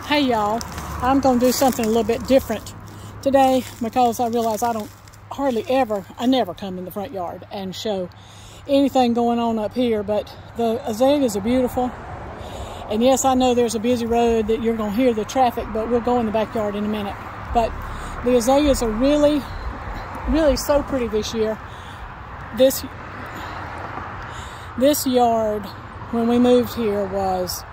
Hey y'all, I'm going to do something a little bit different today because I realize I never come in the front yard and show anything going on up here, but the azaleas are beautiful. And yes, I know there's a busy road that you're going to hear the traffic, but we'll go in the backyard in a minute. But the azaleas are really, really so pretty this year. This yard, when we moved here, was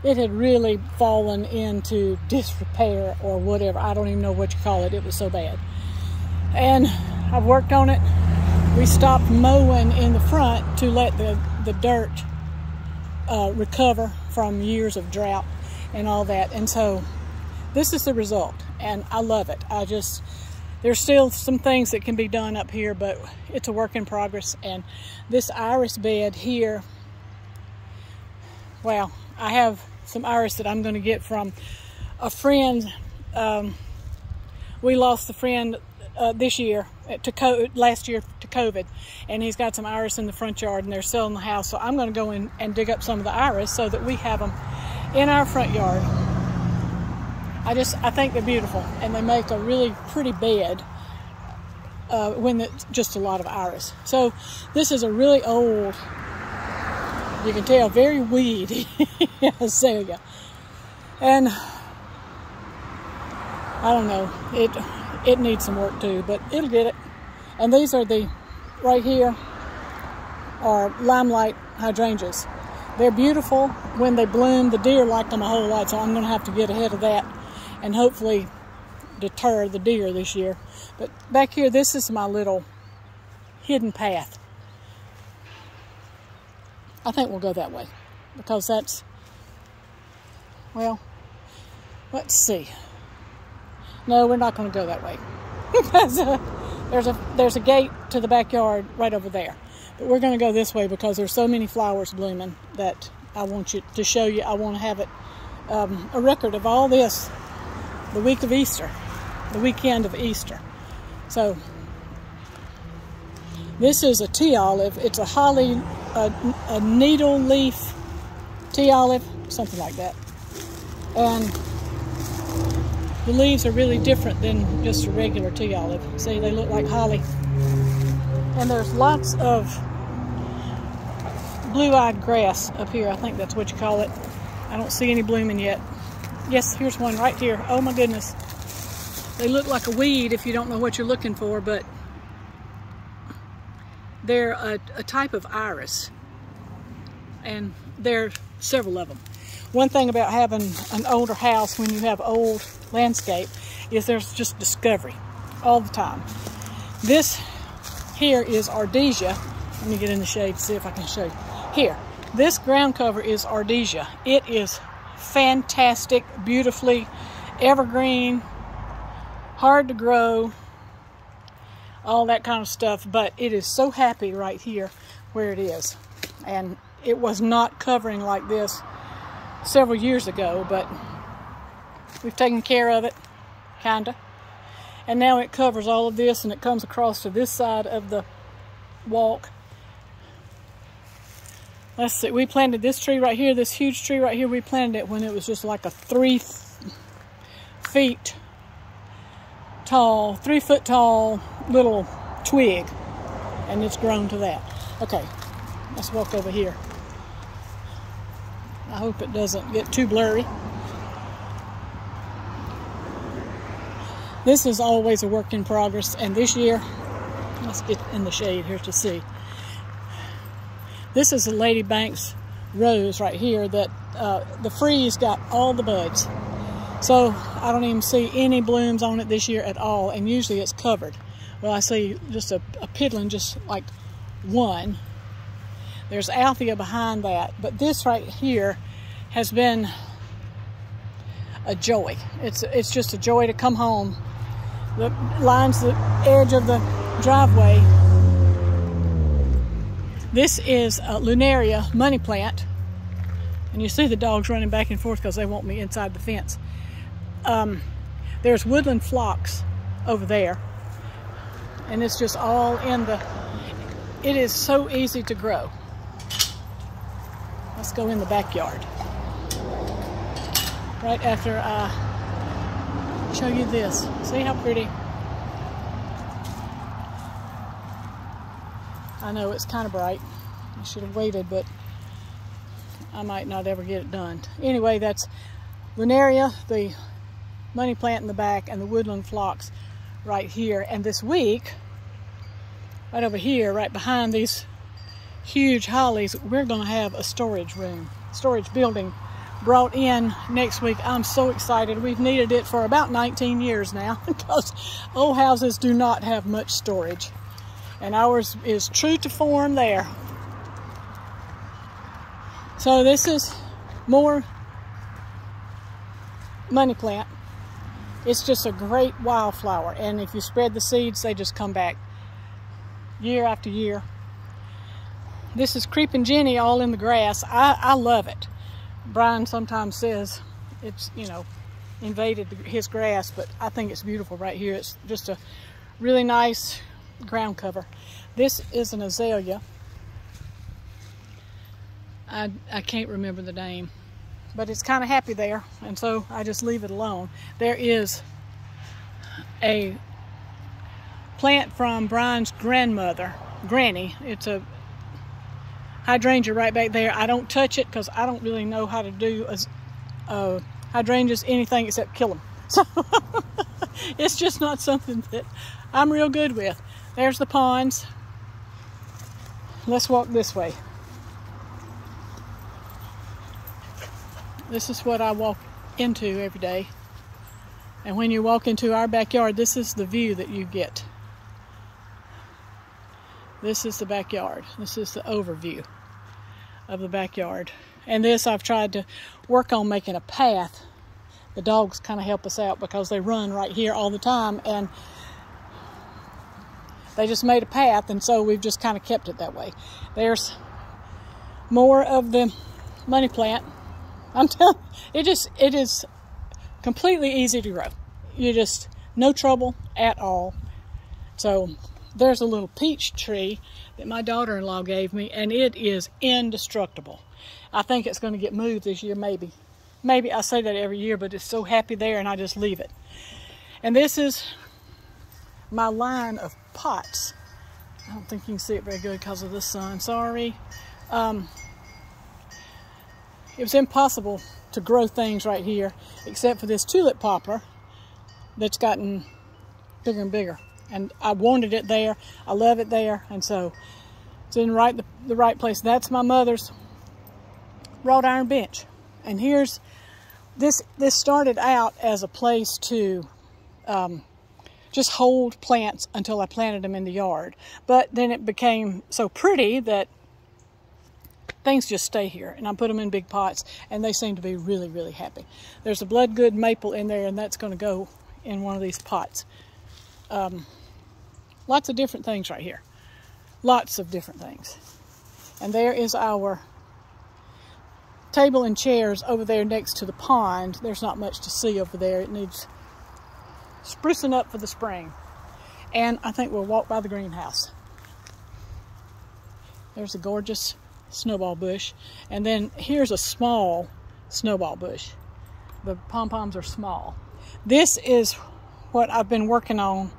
it had really fallen into disrepair or whatever. I don't even know what you call it. It was so bad. And I've worked on it. We stopped mowing in the front to let the dirt recover from years of drought and all that. And so this is the result, and I love it. There's still some things that can be done up here, but it's a work in progress. And this iris bed here, well, I have some iris that I'm going to get from a friend. We lost a friend last year to COVID, and he's got some iris in the front yard, and they're selling the house. So I'm going to go in and dig up some of the iris so that we have them in our front yard. I think they're beautiful, and they make a really pretty bed when it's just a lot of iris. So this is a really old, you can tell, very weedy azalea. And I don't know, it needs some work too, but it'll get it. And these are right here are Limelight Hydrangeas. They're beautiful when they bloom. The deer like them a whole lot, so I'm going to have to get ahead of that and hopefully deter the deer this year. But back here, this is my little hidden path. I think we'll go that way because that's, well, let's see. No, we're not going to go that way because there's a gate to the backyard right over there. But we're going to go this way because there's so many flowers blooming that I want to show you. I want to have it a record of all this the week of Easter, the weekend of Easter. So this is a tea olive. It's a holly, a needle leaf tea olive, something like that. And the leaves are really different than just a regular tea olive. See, they look like holly. And there's lots of blue-eyed grass up here. I think that's what you call it. I don't see any blooming yet. Yes, here's one right here. Oh my goodness. They look like a weed if you don't know what you're looking for, but they're a type of iris. And there are several of them. One thing about having an older house when you have old landscape is there's just discovery all the time. This here is Hydrangea. Let me get in the shade to see if I can show you. Here, this ground cover is Hydrangea. It is fantastic, beautifully evergreen, hard to grow, all that kind of stuff, but it is so happy right here where it is. And it was not covering like this several years ago, but we've taken care of it, kinda. And now it covers all of this, and it comes across to this side of the walk. Let's see, we planted this tree right here, this huge tree right here. We planted it when it was just like a 3 foot tall little twig, and it's grown to that. Okay, let's walk over here. I hope it doesn't get too blurry. This is always a work in progress, and this year, let's get in the shade here to see. This is a Lady Banks rose right here that the freeze got all the buds. So I don't even see any blooms on it this year at all, and usually it's covered. Well, I see just a piddling, just like one. There's Althea behind that, but this right here has been a joy. It's just a joy to come home. The lines the edge of the driveway. This is a Lunaria money plant, and you see the dogs running back and forth because they want me inside the fence. There's woodland phlox over there, and it's just all in the, it is so easy to grow. Let's go in the backyard. right after I show you this. See how pretty? I know it's kind of bright. I should have waited, but I might not ever get it done. Anyway, that's Lunaria, the money plant in the back, and the woodland phlox right here. And this week, right over here, right behind these huge hollies, we're going to have a storage building brought in next week. I'm so excited. We've needed it for about 19 years now because old houses do not have much storage. And ours is true to form there. So this is more money plant. It's just a great wildflower. And if you spread the seeds, they just come back year after year. This is Creeping Jenny all in the grass. I love it. Brian sometimes says it's, you know, invaded his grass, but I think it's beautiful right here. It's just a really nice ground cover. This is an azalea. I can't remember the name, but it's kind of happy there, and so I just leave it alone. There is a plant from Brian's grandmother, Granny. It's a hydrangea right back there. I don't touch it because I don't really know how to do hydrangeas anything except kill them. So it's just not something that I'm real good with. There's the ponds. Let's walk this way. This is what I walk into every day. And when you walk into our backyard, this is the view that you get. This is the backyard. This is the overview of the backyard. And this I've tried to work on making a path. The dogs kind of help us out because they run right here all the time, and they just made a path, and so we've just kind of kept it that way. There's more of the money plant. I'm telling you, it is completely easy to grow. You just, no trouble at all. So there's a little peach tree that my daughter-in-law gave me, and it is indestructible. I think it's going to get moved this year, maybe. Maybe I say that every year, but it's so happy there, and I just leave it. And this is my line of pots. I don't think you can see it very good because of the sun. Sorry. It was impossible to grow things right here except for this tulip poplar that's gotten bigger and bigger. And I wanted it there. I love it there. And so it's in the right place. That's my mother's wrought iron bench. And here's this started out as a place to just hold plants until I planted them in the yard. But then it became so pretty that things just stay here, and I put them in big pots, and they seem to be really, really happy. There's a bloodgood maple in there, and that's going to go in one of these pots. Lots of different things right here. Lots of different things. And there is our table and chairs over there next to the pond. There's not much to see over there. It needs sprucing up for the spring. And I think we'll walk by the greenhouse. There's a gorgeous snowball bush, and then here's a small snowball bush. The pom-poms are small. This is what I've been working on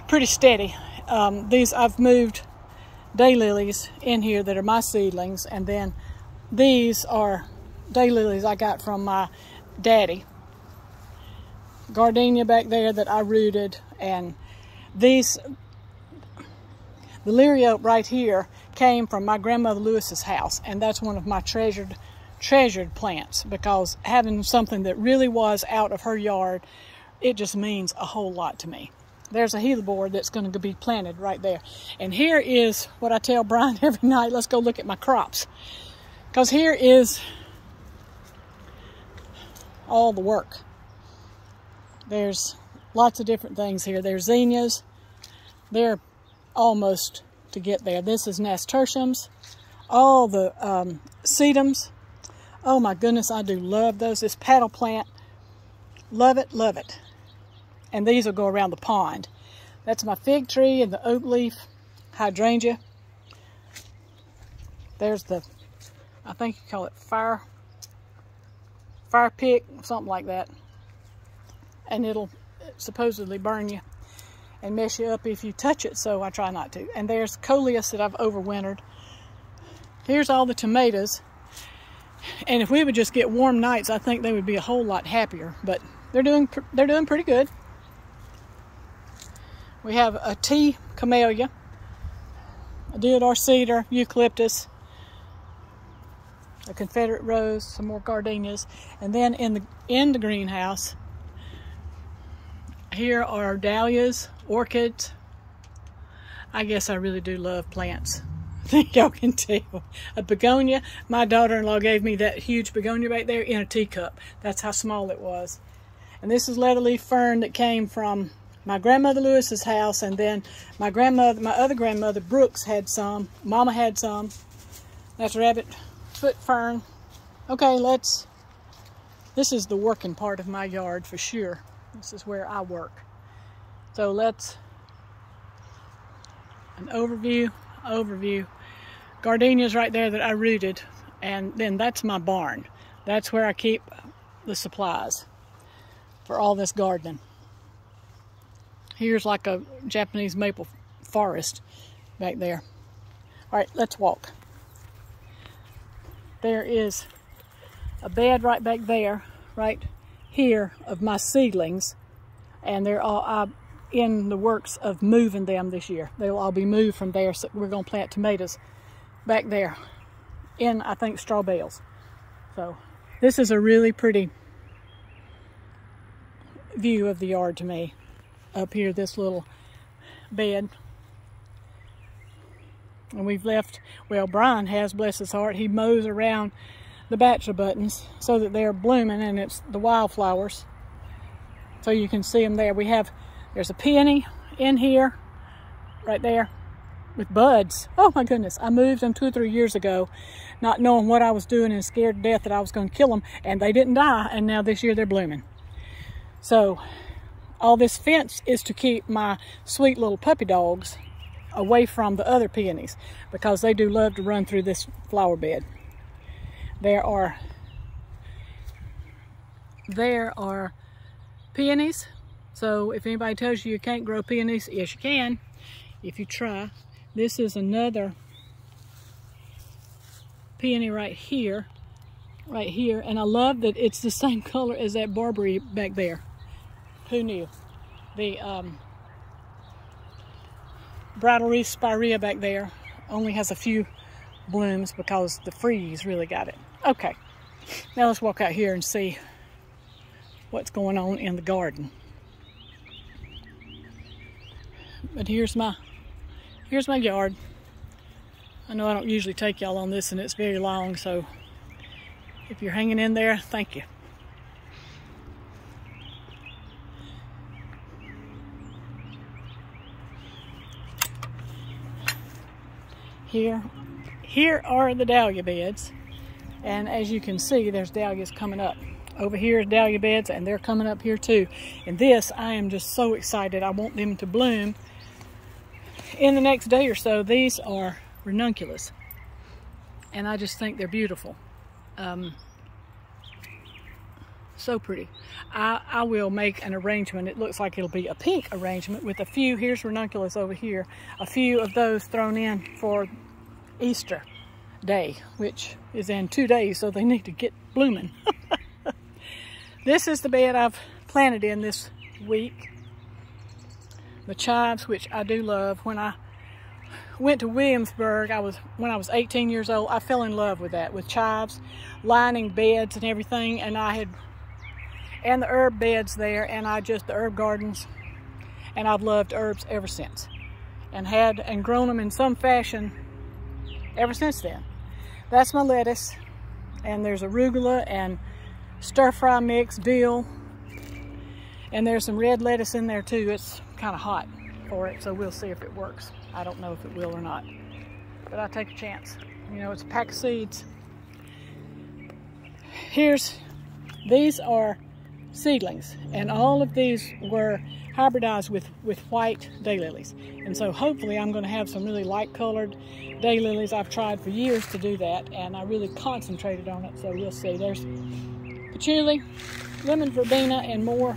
pretty steady. I've moved daylilies in here that are my seedlings, and then these are daylilies I got from my daddy. Gardenia back there that I rooted, and these, the Lilia right here came from my grandmother Lewis's house, and that's one of my treasured plants, because having something that really was out of her yard, it just means a whole lot to me. There's a hellebore that's going to be planted right there. And here is what I tell Brian every night, let's go look at my crops. Because here is all the work. There's lots of different things here. There's zinnias. They're almost to get there. This is nasturtiums. All the sedums. Oh my goodness, I do love those. This paddle plant. Love it, love it. And these will go around the pond. That's my fig tree and the oak leaf hydrangea. There's the, I think you call it fire pick, something like that. And it'll supposedly burn you and mess you up if you touch it, so I try not to. And there's coleus that I've overwintered. Here's all the tomatoes. And if we would just get warm nights, I think they would be a whole lot happier. But they're doing pretty good. We have a tea camellia, a deodar cedar, eucalyptus, a Confederate rose, some more gardenias, and then in the greenhouse, here are dahlias, orchids. I guess I really do love plants. I think y'all can tell. A begonia. My daughter-in-law gave me that huge begonia right there in a teacup. That's how small it was. And this is leatherleaf fern that came from my grandmother Lewis's house, and then my other grandmother Brooks had some. Mama had some. That's rabbit foot fern. Okay, this is the working part of my yard for sure. This is where I work. So an overview. Gardenias right there that I rooted, and then that's my barn. That's where I keep the supplies for all this gardening. Here's like a Japanese maple forest back there. All right, let's walk. There is a bed right back there, right here, of my seedlings, and they're all in the works of moving them this year. They'll all be moved from there, so we're going to plant tomatoes back there in, I think, straw bales. So this is a really pretty view of the yard to me. Up here, this little bed. And we've left, well, Brian has, bless his heart, he mows around the bachelor buttons so that they're blooming, and it's the wildflowers. So you can see them there. There's a peony in here, right there, with buds. Oh my goodness, I moved them 2 or 3 years ago, not knowing what I was doing and scared to death that I was going to kill them, and they didn't die, and now this year they're blooming. So all this fence is to keep my sweet little puppy dogs away from the other peonies, because they do love to run through this flower bed. There are peonies. So if anybody tells you can't grow peonies, yes you can, if you try. This is another peony right here, and I love that it's the same color as that barberry back there. Who knew? The bridal wreath spirea back there only has a few blooms because the freeze really got it. Okay, now let's walk out here and see what's going on in the garden. But here's my yard. I know I don't usually take y'all on this, and it's very long, so if you're hanging in there, thank you. Here are the dahlia beds, and as you can see, there's dahlias coming up. Over here is dahlia beds, and they're coming up here too. And this, I am just so excited. I want them to bloom in the next day or so. These are ranunculus, and I just think they're beautiful. So pretty. I will make an arrangement. It looks like it'll be a pink arrangement with a few, here's ranunculus over here, a few of those thrown in for Easter Day, which is in 2 days, so they need to get blooming. This is the bed I've planted in this week. The chives, which I do love. When I went to Williamsburg, when I was 18 years old, I fell in love with that, with chives, lining beds and everything, and the herb beds there, and the herb gardens, and I've loved herbs ever since, and grown them in some fashion ever since then. That's my lettuce, and there's arugula and stir-fry mix, dill, and there's some red lettuce in there too. It's kind of hot for it, so we'll see if it works. I don't know if it will or not, but I'll take a chance. You know, it's a pack of seeds. These are seedlings, and all of these were hybridized with white daylilies, and so hopefully I'm going to have some really light colored daylilies. I've tried for years to do that, and I really concentrated on it, so we'll see. There's patchouli, lemon verbena, and more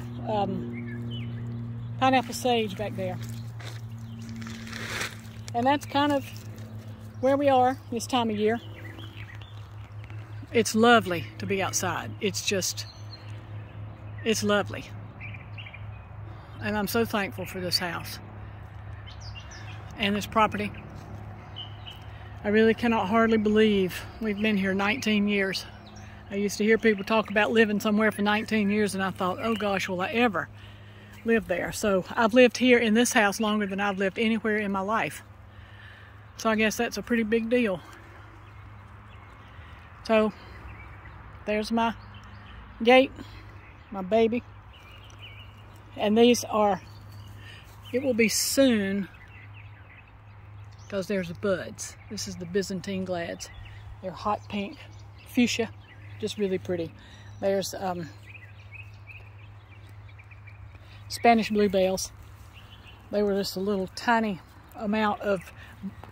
pineapple sage back there. And that's kind of where we are this time of year. It's lovely to be outside. It's lovely. And I'm so thankful for this house and this property. I really cannot hardly believe we've been here 19 years. I used to hear people talk about living somewhere for 19 years, and I thought, oh gosh, will I ever live there? So I've lived here in this house longer than I've lived anywhere in my life. So I guess that's a pretty big deal. So there's my gate, my baby. And these are, it will be soon, because there's the buds. This is the Byzantine glads. They're hot pink, fuchsia, just really pretty. There's Spanish bluebells. They were just a little tiny amount of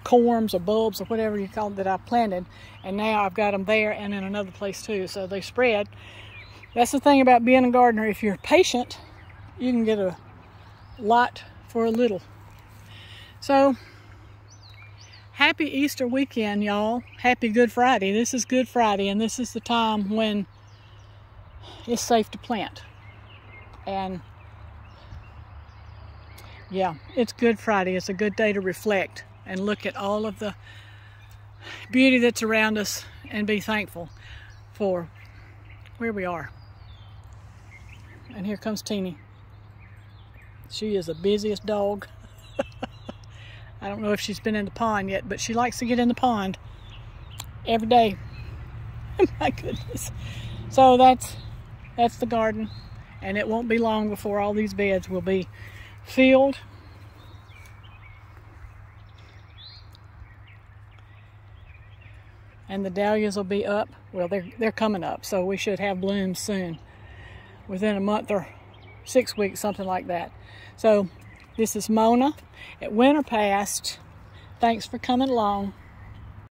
corms or bulbs or whatever you call it that I planted, and now I've got them there and in another place too, so they spread. That's the thing about being a gardener. If you're patient, you can get a lot for a little. So happy Easter weekend, y'all. Happy Good Friday. This is Good Friday, and this is the time when it's safe to plant. And yeah, it's Good Friday. It's a good day to reflect and look at all of the beauty that's around us and be thankful for where we are. And here comes Teeny. She is the busiest dog. I don't know if she's been in the pond yet, but she likes to get in the pond every day. My goodness. So that's the garden, and it won't be long before all these beds will be filled. And the dahlias will be up. Well, they're coming up, so we should have blooms soon. Within a month or 6 weeks, something like that. So this is Mona at Winterpast. Thanks for coming along.